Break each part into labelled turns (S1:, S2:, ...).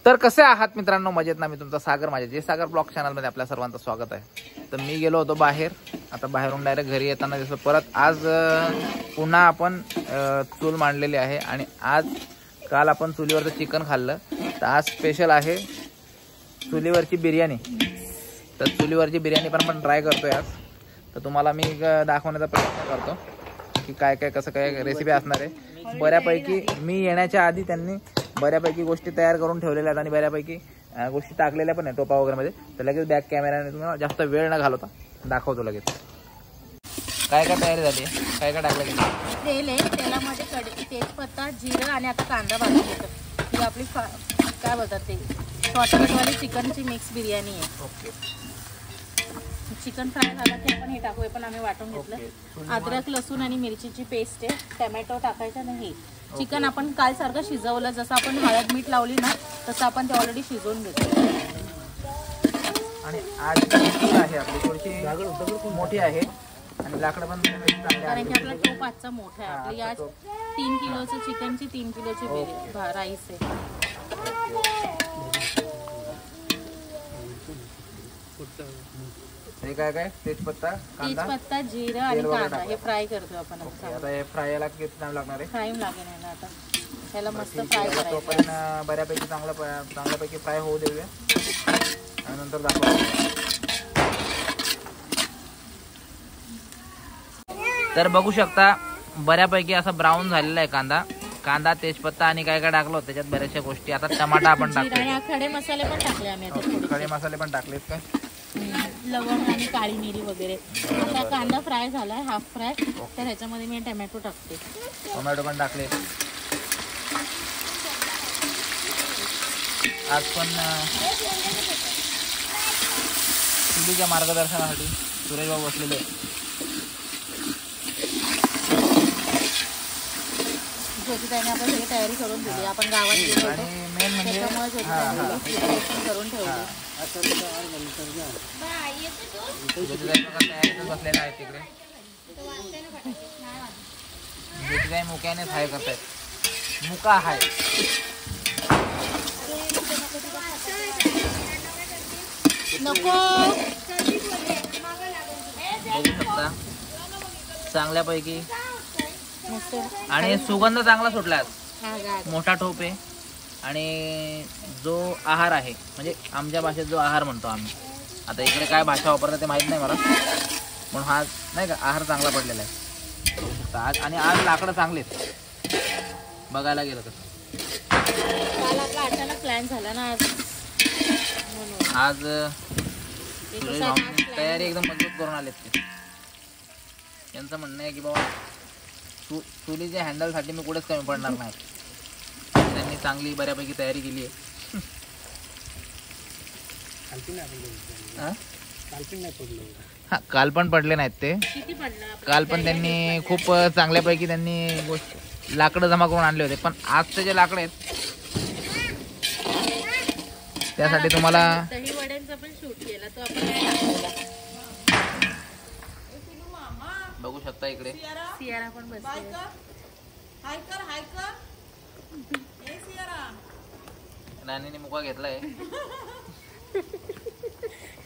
S1: तर कसे आहात मित्रांनो? मजेत ना? मी तुमचा सागर, माझ्या जे सागर ब्लॉग चॅनलमध्ये आपल्या सर्वांचं स्वागत आहे. तर मी गेलो होतो बाहेर, आता बाहेरून डायरेक्ट घरी येताना जसं परत आज पुन्हा आपण चूल मांडलेली आहे आणि आज काल आपण चुलीवरचं चिकन खाल्लं, तर आज स्पेशल आहे चुलीवरची बिर्याणी. तर चुलीवरची बिर्याणी पण आपण ट्राय करतोय आज. तर तुम्हाला मी दाखवण्याचा प्रयत्न करतो की काय काय कसं काय रेसिपी असणार आहे. बऱ्यापैकी मी येण्याच्या आधी त्यांनी बऱ्यापैकी गोष्टी तयार करून ठेवलेल्या आहेत आणि बऱ्यापैकी गोष्टी टाकलेल्या पण आहे टोपा वगैरे मध्ये. तर लगेच बॅक कॅमेराने तुम्हाला जास्त वेळ न घालवता दाखवतो लगेच काय काय तयारी झाली, काय काय टाकलं.
S2: तेल आहे, तेलामध्ये कढई, तेजपत्ता, जिरं आणि आता कांदा भाजून घेतो. ही आपली काय बोलतात ते शॉर्टकटवाली चिकनची मिक्स बिर्याणी आहे.
S1: ओके.
S2: चिकन फ्राय झाला की आपण हे टाकूया, पण आम्ही वाटून घेतलं. अद्रक, लसूण आणि मिरचीची पेस्ट आहे. टमॅटो टाकायचा नाही. चिकन आपण काल सारखं शिजवलं, जसं आपण हळद मीठ लावली ना तसं आपण ते ऑलरेडी शिजवून घेतो.
S1: आणि आज चूल आहे आपली थोडीशी मोठी आहे आणि लाकडं पण
S2: कारण की आपला टोप आजचा मोठा आहे. आपली आज 3 किलोचं चिकनची 3 किलोची राईस आहे.
S1: हे काय काय तेजपत्ता,
S2: जिरं आणि कांदा हे फ्राय करतो आपण.
S1: आता हे फ्रायला किती टाइम लागणार आहे?
S2: फ्राय लागेल ना आता ह्याला मस्त फ्राय करायचं.
S1: तो पण बऱ्यापैकी चांगल्यापैकी फ्राय होऊ देऊया आणि नंतर दाखवू. तर बघू शकता बऱ्यापैकी असा ब्राऊन झालेला आहे कांदा, तेजपत्ता आणि काय काय टाकलं त्याच्यात बऱ्याचशा गोष्टी. आता टमाटा आपण टाकतो,
S2: खडे मसाले पण टाकले आम्ही आता.
S1: खडे मसाले पण टाकलेत काय,
S2: लवंग आणि काळी मिरी वगैरे. आता कांदा फ्राय झालाय, हाफ फ्राय. तर ह्याच्यामध्ये मी टोमॅटो टाकते.
S1: टोमॅटो पण टाकले. आज पण चुलीच्या मार्गदर्शनासाठी सुरेश भाऊ बसलेले.
S2: ज्योतिताईने आपण सगळी तयारी करून दिली. आपण गावात गेलो
S1: आणि मेन म्हणजे
S2: करून ठेवली.
S1: तयारीतच बसलेला आहे तिकडे. ज्योतिताई मुक्याने फ्राय करतायत. मुका आहे
S2: नको
S1: बघू शकता चांगल्यापैकी. आणि सुगंध चांगला सुटला. मोठा टोप आहे आणि जो आहार आहे म्हणजे आमच्या भाषेत जो आहार म्हणतो आम्ही, आता इकडे काय भाषा वापरतात ते माहित नाही मला, म्हणून हा नाही का आहार चांगला पडलेला आहे. आणि आज लाकडं चांगलेच बघायला गेलं तसं.
S2: काल आपला अचानक प्लॅन झाला ना
S1: आज तयारी एकदम मजबूत करून आलेत ते. यांचं म्हणणं आहे की बाबा चुलीच्या हँडलसाठी मी कुठेच कमी पडणार नाही. त्यांनी चांगली बऱ्यापैकी तयारी केली आहे. हा काल पण पडले नाहीत ते. काल पण त्यांनी खूप चांगल्यापैकी त्यांनी लाकडं जमा करून आणले होते. पण आजचे जे लाकडं आहेत त्यासाठी तुम्हाला
S2: दही वड्यांचा पण शूट केला तो आपण
S1: बघू शकता. इकडे
S2: सियारा पण बसली.
S1: राणीने मुका घेतलाय.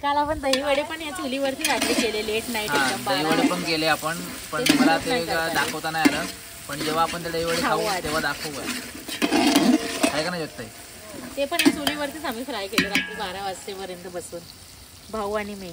S2: काल आपण दहीवडे पण या चुलीवरती वाटले केले लेट नाईट.
S1: दहीवडे पण केले आपण, पण मला ते दाखवता नाही आलं. पण जेव्हा आपण ते दहीवडे खाऊ तेव्हा दाखवू आहे का नाही जोगताई?
S2: ते पण या चुलीवरतीच आम्ही फ्राय केले रात्री 12 वाजेपर्यंत बसून, भाऊ आणि मी.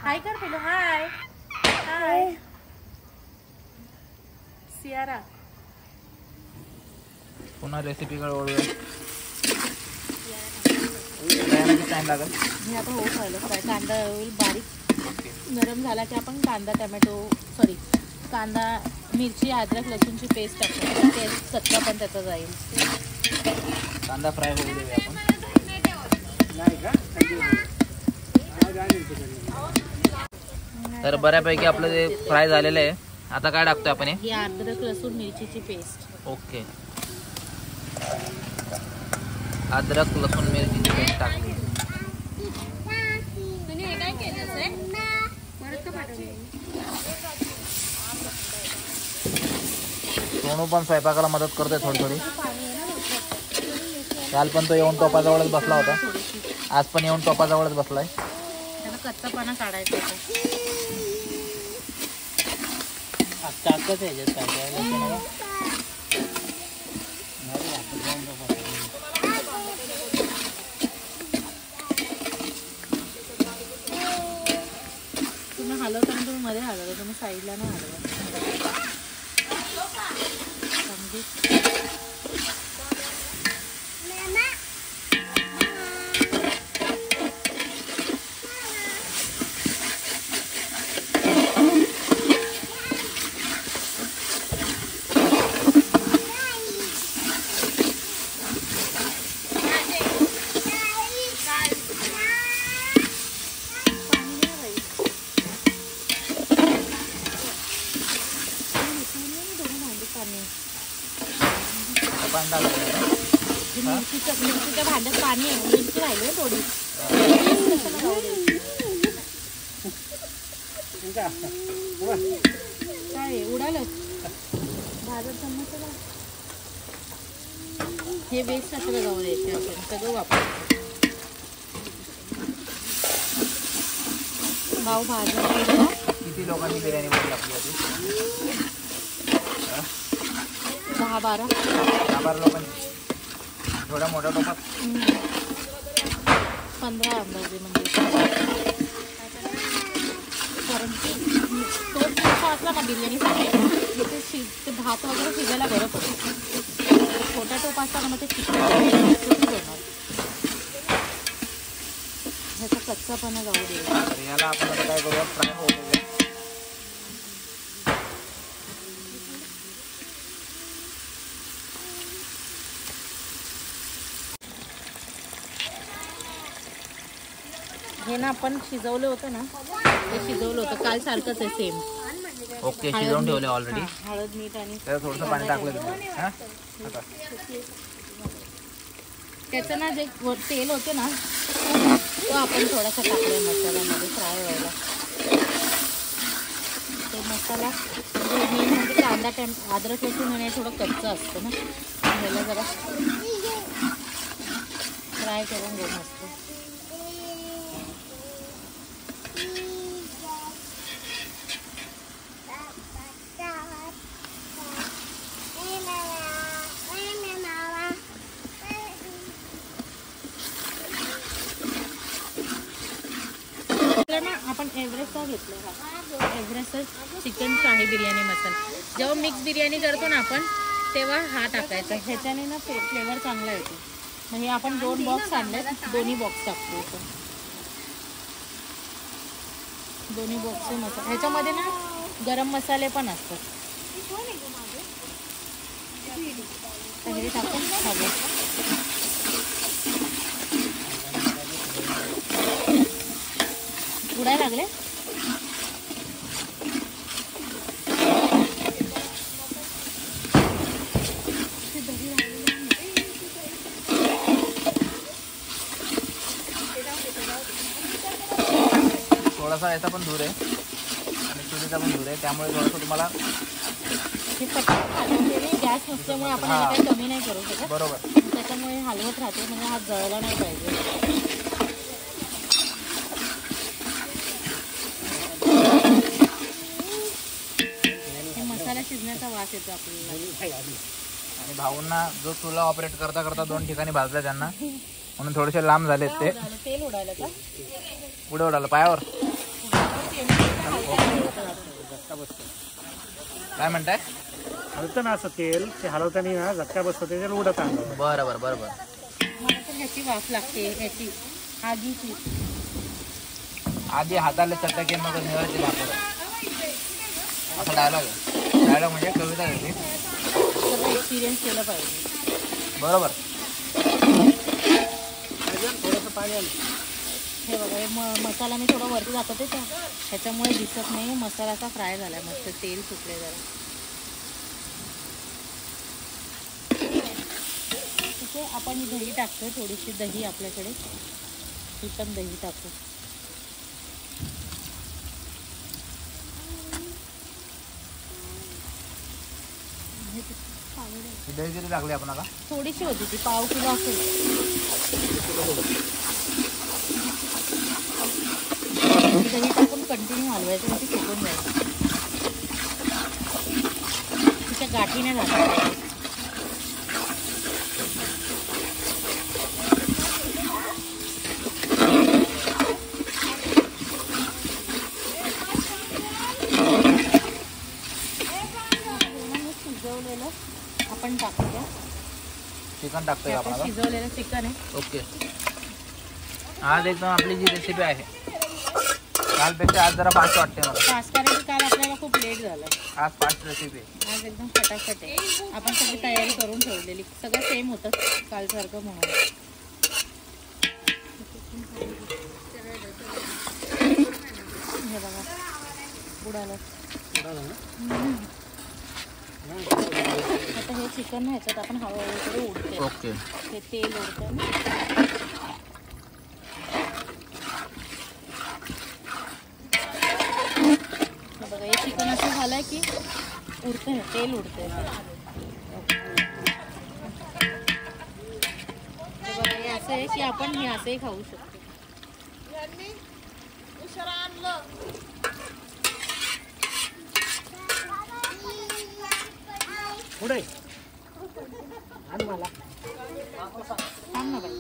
S2: हाय कर पिलो. हाय हाय सियारा.
S1: पुन्हा रेसिपीकडे वळूया. टाइम लागेल.
S2: मी आता हो खायला फ्राय. कांदा होईल बारीक नरम झाला की आपण कांदा मिरची, अद्रक, लसूणची पेस्ट टाकतो. ते कच्चा पण त्याचा जाईल.
S1: कांदा फ्राय होऊ देऊया आपण. तर बऱ्यापैकी आपलं ते फ्राय झालेलं आहे. आता काय टाकतोय आपण?
S2: ही अद्रक लसूण मिरचीची पेस्ट.
S1: ओके, अद्रक लसूण मिरचीची पेस्ट टाकली. सोनू पण स्वयंपाकाला मदत करतोय थोडी थोडी. काल पण तो येऊन टोपाजवळच बसला होता, आज पण येऊन टोपाजवळच बसलाय.
S2: त्याला कच्चापणा काढायचा होता.
S1: टाकच आहे
S2: तुम्ही हलवताना तुम्ही मध्ये हलवा, तुम्ही साईडला नाही हलवा. मिरचीच्या भांड्यात पाणी आहे, मिरची राहिली थोडी. काय उडालं भाजर चम्मच. हे वेस्ट सगळं जाऊ द्यायचे, आपण सगळं वापरायचं. भाव भाजर.
S1: किती लोकांनी बिर्याणी बनवली आपली?
S2: 10-12
S1: लोकांनी. थोड्या मोठ्या टोपात
S2: 15 अंदाजे. म्हणजे कारण तो टोपा असला ना बिर्याणीसाठी ते भात वगैरे शिजायला बरं पडतं. छोटा टोपा असला ना मग ते शिजणार. ह्याचा कच्चापणा जाऊ दे.
S1: याला आपण आता काय करूया, फ्राय होऊ देऊया.
S2: हे ना आपण शिजवलं होतं ना, ते शिजवलं होतं काल सारखंच आहे सेम.
S1: ओके, शिजवून ठेवले ऑलरेडी.
S2: हळद मीठ आणि
S1: त्यात थोडंसं पाणी टाकलं तुम्ही.
S2: त्याचं ना जे तेल होते ना तो आपण थोडासा टाकला मसाल्यामध्ये फ्राय व्हायला. तो मसाला म्हणजे कांदा अद्रक लसूण आणि थोडं कच्चं असतं ना, ह्याला जरा फ्राय करून घेऊन असतं. आपण एव्हरेस्टचा घेतला. हा एव्हरेस्ट चिकन शाही बिर्याणी मसाला. जेव्हा मिक्स बिर्याणी करतो ना आपण तेव्हा हा टाकायचा. ह्याच्याने ना फ्लेवर चांगला येतो. मग हे आपण 2 बॉक्स आणले, दोन्ही बॉक्स टाकतो. दोन्ही बॉक्सचे मसाला. ह्याच्यामध्ये ना गरम मसाले पण असतात. हे टाकून खाऊ. उडायला लागले.
S1: थोडासा याचा पण धूर आहे आणि चुलीचा पण धूर आहे, त्यामुळे थोडंसं तुम्हाला
S2: गॅस नसल्यामुळे आपण काही कमी नाही करू शकत.
S1: बरोबर,
S2: त्याच्यामुळे हलवत राहते, म्हणजे हात जळला नाही पाहिजे. मसाला शिजण्याचा वास येतो आपल्याला.
S1: आणि भाऊंना जो चुला ऑपरेट करता करता 2 ठिकाणी भाजला त्यांना, म्हणून थोडेसे लांब झालेत ते.
S2: तेल उडालं का?
S1: पुढे उडालं पायावर. काय म्हणताय?
S3: हलतं ना असं तेल, ते हलवताना ना झटका बसतो, त्याच्याला उडत आणलं.
S1: बरोबर बरोबर.
S2: मला तर ह्याची वाफ लागते, ह्याची आगीची.
S1: आधी हाताला चटके मग निळायची लागत. असा डायलॉग आहे. डायलॉग म्हणजे कविता आहे.
S2: सगळं एक्सपिरियन्स केलं पाहिजे.
S1: बरोबर.
S3: थोडंसं पाणी आलं.
S2: हे बघा, हे मसाला मी थोडा वरती दाखवते का, ह्याच्यामुळे दिसत नाही. मसाला असा फ्राय झाला मस्त, तेल सुटले जरा. ठीक आहे, आपण दही टाकतो, थोडीशी दही आपल्याकडे, ही पण दही टाकू.
S1: दही किती टाकली आपण आता?
S2: थोडीशी होती ती, पाव किलो असेल. दही टाकून कंटिन्यू हलवायचं, म्हणजे फेकून जायचं, तिच्या गाठीने झाला. शिजवलेलं आपण टाकूया.
S1: चिकन टाकतोय आपण आता.
S2: शिजवलेलं चिकन आहे.
S1: ओके, आज एकदम आपली जी रेसिपी आहे कालपेक्षा आज जरा फास्ट वाटते मला.
S2: फास्ट कारण की काल आपल्याला खूप लेट झालं.
S1: आज फास्ट रेसिपी,
S2: आज एकदम फटाफट आहे. आपण सगळी तयारी करून ठेवलेली, सगळं सेम होतं कालसारखं म्हणून. हे बघा बुडाला. आता हे चिकन ह्याच्यात आपण हळूहळू उडते.
S1: ओके,
S2: हे तेल उडतं. बघा हे चिकन असं झालंय की उडतं, तेल उडतंय. बघा हे असं आहे की आपण हे असंही खाऊ शकतो.
S3: पुढे आण मला.
S2: थांब ना बाई.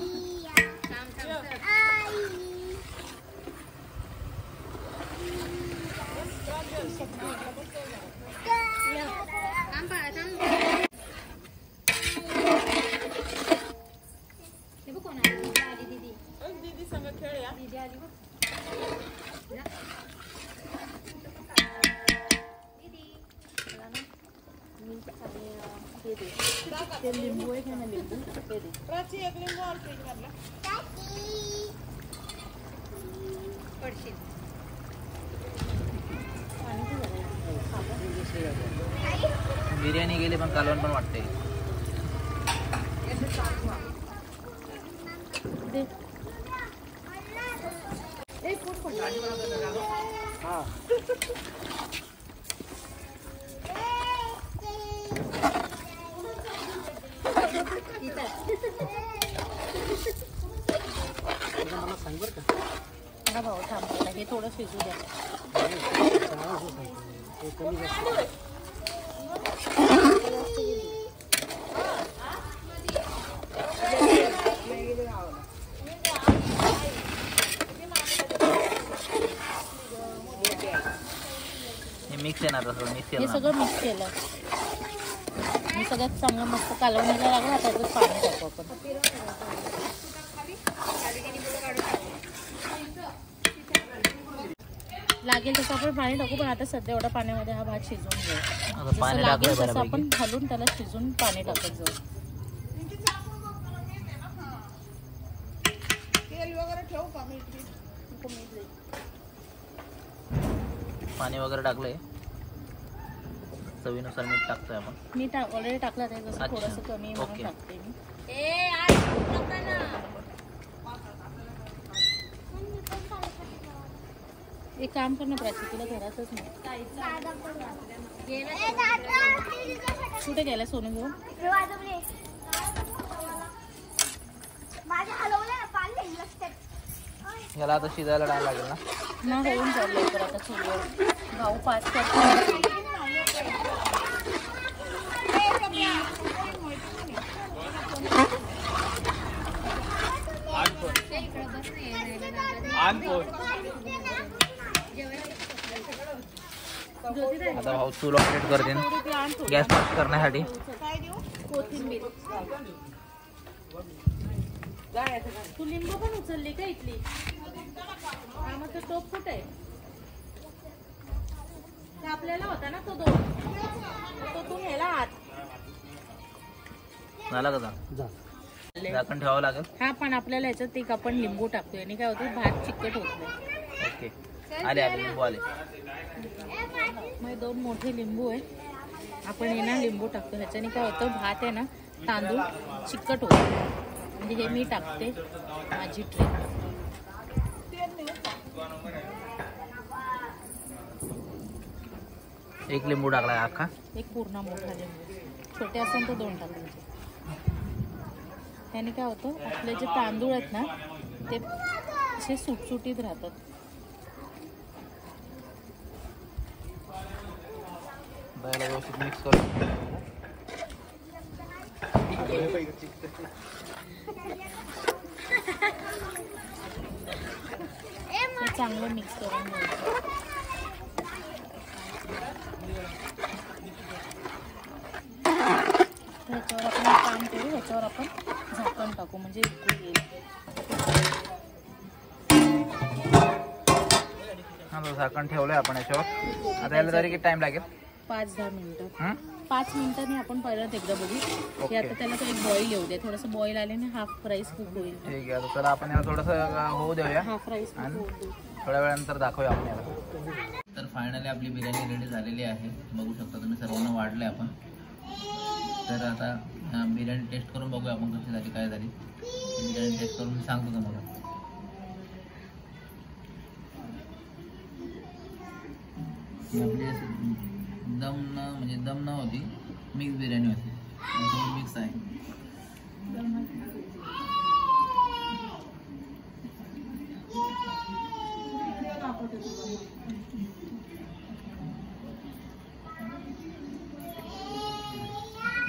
S2: ते लिंबू आहे ना, लिंबू ते दे. पडशील.
S1: बिर्याणी गेली पण कालवण पण वाटते.
S2: दे.
S3: हा मला सांग बरं का.
S2: हा भाऊ थांबला, हे थोडं शिजू द्या.
S1: मिक्स आहे ना, तसं मिक्स
S2: हे
S1: केलं
S2: सगळं मिक्स केलं. हे सगळ्यात चांगलं मस्त कालवणीला लागलं. आता त्याच्यात पाणी टाकू आपण. लागेल तसं आपण पाणी टाकू, पण आता सध्या एवढ्या पाण्यामध्ये हा भात शिजवून घेऊ. जसं
S1: पाणी
S2: लागेल
S1: टाकलं
S2: तसं आपण घालून त्याला शिजून पाणी टाकत जाऊ.
S1: पाणी वगैरे टाकलंय, चवीनुसार मीठ टाकतोय आपण.
S2: मी ऑलरेडी टाकलं आहे, जसं
S1: अच्छा.
S2: थोडंसं कमी म्हणून
S1: ओके.
S2: टाकते मी. एक काम कर ना प्राची, तुला घरातच नाही. कुठे गेला सोनू घेऊन?
S1: याला आता शिजायला टाइम लागेल ना.
S2: ना होऊन जाईल लवकर आता चुलीवर. भाऊ 5 करतो.
S1: आता भाऊ चूल ऑपरेट करते गॅस ऑफ करण्यासाठी.
S2: कोथिंबीर. तू लिंबू पण उचलली का इथली? हा मग तो टोप कुठे आहे? आपल्याला होता ना तो 2, तो तू नेला आत.
S1: झाला का?
S3: जा.
S1: झाकण ठेवावं लागेल.
S2: हा पण आपल्याला याच्यात एक आपण लिंबू टाकतोय आणि काय होतं भात चिकट होत नाही.
S1: ओके आले लिंबू आले.
S2: मग 2 मोठे लिंबू आहे, आपण हे ना लिंबू टाकतो. ह्याच्याने काय होतं भात आहे ना तांदूळ चिकट होतो. म्हणजे हे मी टाकते माझी ट्रे.
S1: एक लिंबू टाकला अख्खा.
S2: एक पूर्ण मोठा लिंबू, छोटे असेल तर 2 टाकायचे. त्याने काय होतं आपले जे तांदूळ आहेत ना ते असे सुटसुटीत राहतात.
S1: व्यवस्थित मिक्स करून
S2: चांगलं मिक्स करून घ्यायचं. ह्याच्यावर आपण काम करू, ह्याच्यावर आपण झाकण टाकू म्हणजे उकळी येईल.
S1: झाकण ठेवलंय आपण याच्यावर. आता याला तरी किती टाइम लागेल?
S2: 5-10 मिनिटं. 5 मिनिटांनी आपण परत एकदा बघू. आता त्याला तो एक बॉईल येऊ दे. थोडंसं बॉईल आले ना हाफ राईस कुक होईल.
S1: ठीक आहे. तर आपण याला थोडंसं होऊ देऊया.
S2: हाफ राईस कुक होऊ दे.
S1: थोड्या वेळानंतर दाखवूया आपण याला. तर फायनली आपली बिर्याणी रेडी झालेली आहे. बघू शकता तुम्ही, सर्वांना वाढले आपण. तर आता बिर्याणी टेस्ट करून बघूया आपण कशी झाली काय झाली. बिर्याणी टेस्ट करून सांगतो तुम्हाला. आपली दम न होती, मिक्स बिर्याणी होती. मिक्स आहे.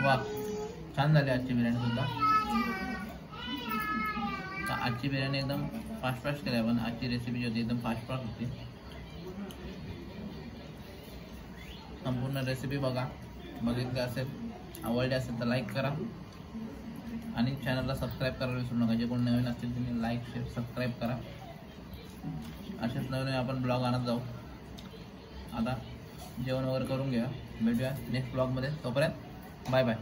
S1: वा, छान झाली आजची बिर्याणी सुद्धा. आजची बिर्याणी एकदम फास्ट केली आपण. आजची रेसिपी जी होती एकदम फास्ट होती. संपूर्ण रेसिपी बघा. बघितली असेल, आवडली असेल तर लाईक करा आणि चॅनलला सबस्क्राईब करायला विसरू नका. जे कोण नवीन असतील तुम्ही लाईक शेअर सबस्क्राईब करा. असेच नवीन आपण ब्लॉग आणत जाऊ. आता जेवण वगैरे करून घ्या. भेटूया नेक्स्ट ब्लॉगमध्ये. तोपर्यंत बाय बाय.